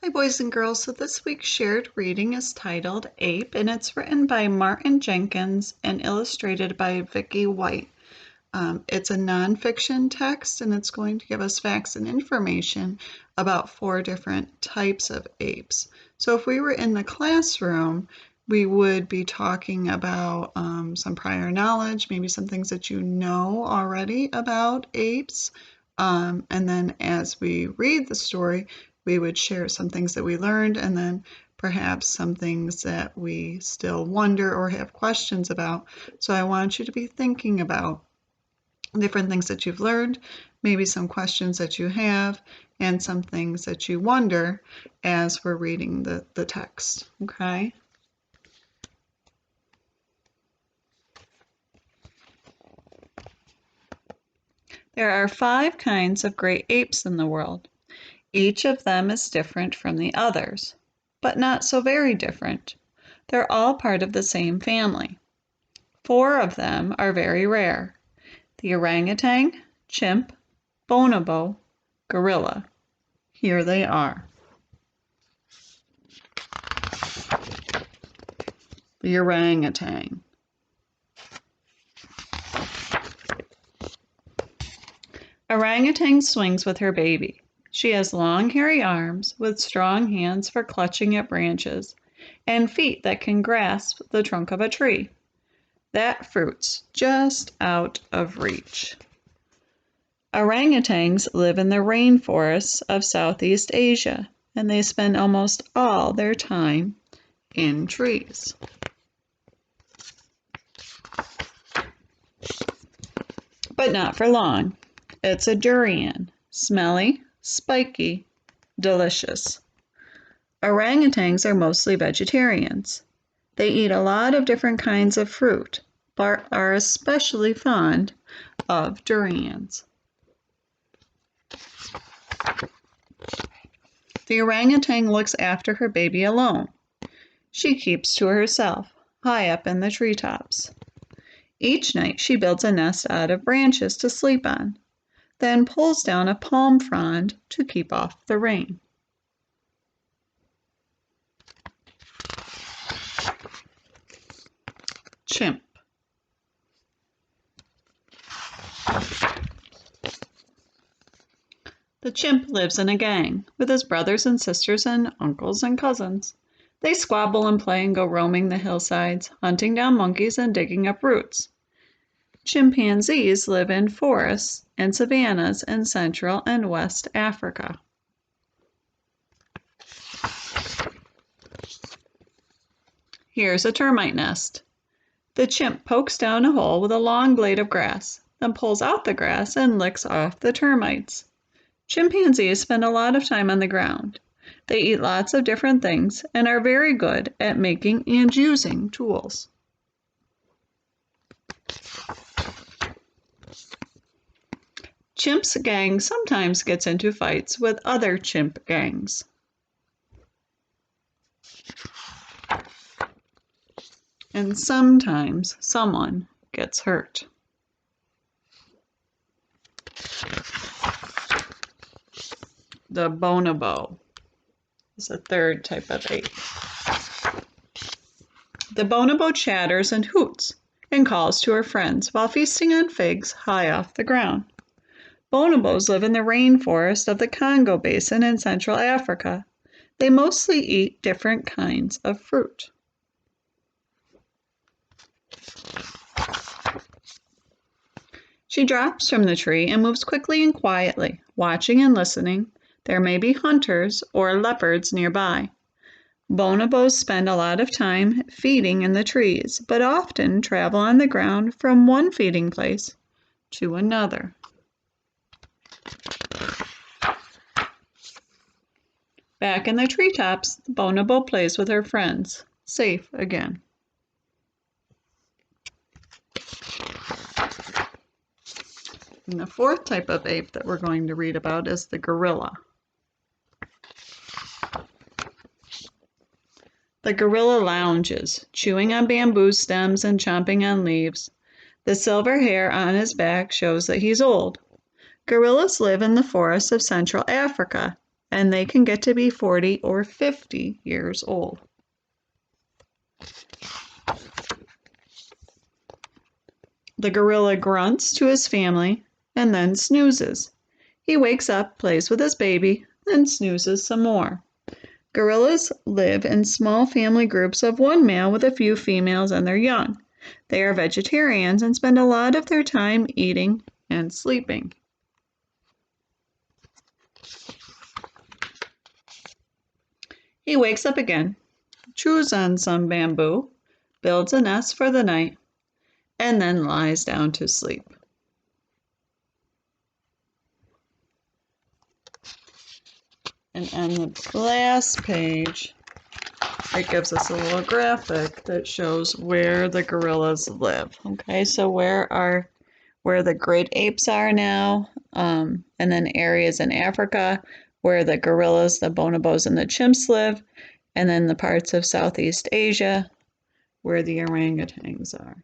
Hi, boys and girls. So this week's shared reading is titled Ape, and it's written by Martin Jenkins and illustrated by Vicky White. It's a nonfiction text, and it's going to give us facts and information about 4 different types of apes. So if we were in the classroom, we would be talking about some prior knowledge, maybe some things that you know already about apes. And then as we read the story, we would share some things that we learned and then perhaps some things that we still wonder or have questions about. So I want you to be thinking about different things that you've learned, maybe some questions that you have, and some things that you wonder as we're reading the text, okay? There are 5 kinds of great apes in the world. Each of them is different from the others, but not so very different. They're all part of the same family. 4 of them are very rare: the orangutan, chimp, bonobo, gorilla. Here they are. The orangutan. Orangutan swings with her baby. She has long hairy arms with strong hands for clutching at branches and feet that can grasp the trunk of a tree. That fruit's just out of reach. Orangutans live in the rainforests of Southeast Asia, and they spend almost all their time in trees. But not for long. It's a durian, smelly, spiky, delicious. Orangutans are mostly vegetarians. They eat a lot of different kinds of fruit, but are especially fond of durians. The orangutan looks after her baby alone. She keeps to herself, high up in the treetops. Each night she builds a nest out of branches to sleep on, then pulls down a palm frond to keep off the rain. Chimp. The chimp lives in a gang with his brothers and sisters and uncles and cousins. They squabble and play and go roaming the hillsides, hunting down monkeys and digging up roots. Chimpanzees live in forests and savannas in Central and West Africa. Here's a termite nest. The chimp pokes down a hole with a long blade of grass, then pulls out the grass and licks off the termites. Chimpanzees spend a lot of time on the ground. They eat lots of different things and are very good at making and using tools. Chimp's gang sometimes gets into fights with other chimp gangs. And sometimes someone gets hurt. The bonobo is a 3rd type of ape. The bonobo chatters and hoots and calls to her friends while feasting on figs high off the ground. Bonobos live in the rainforest of the Congo Basin in Central Africa. They mostly eat different kinds of fruit. She drops from the tree and moves quickly and quietly, watching and listening. There may be hunters or leopards nearby. Bonobos spend a lot of time feeding in the trees, but often travel on the ground from one feeding place to another. Back in the treetops, the bonobo plays with her friends, safe again. And the 4th type of ape that we're going to read about is the gorilla. The gorilla lounges, chewing on bamboo stems and chomping on leaves. The silver hair on his back shows that he's old. Gorillas live in the forests of Central Africa. and they can get to be 40 or 50 years old. The gorilla grunts to his family and then snoozes. He wakes up, plays with his baby, then snoozes some more. Gorillas live in small family groups of one male with a few females and their young. They are vegetarians and spend a lot of their time eating and sleeping. He wakes up again, chews on some bamboo, builds a nest for the night, and then lies down to sleep. And on the last page, it gives us a little graphic that shows where the gorillas live. Okay, so where the great apes are now, and then areas in Africa where the gorillas, the bonobos, and the chimps live, and then the parts of Southeast Asia where the orangutans are.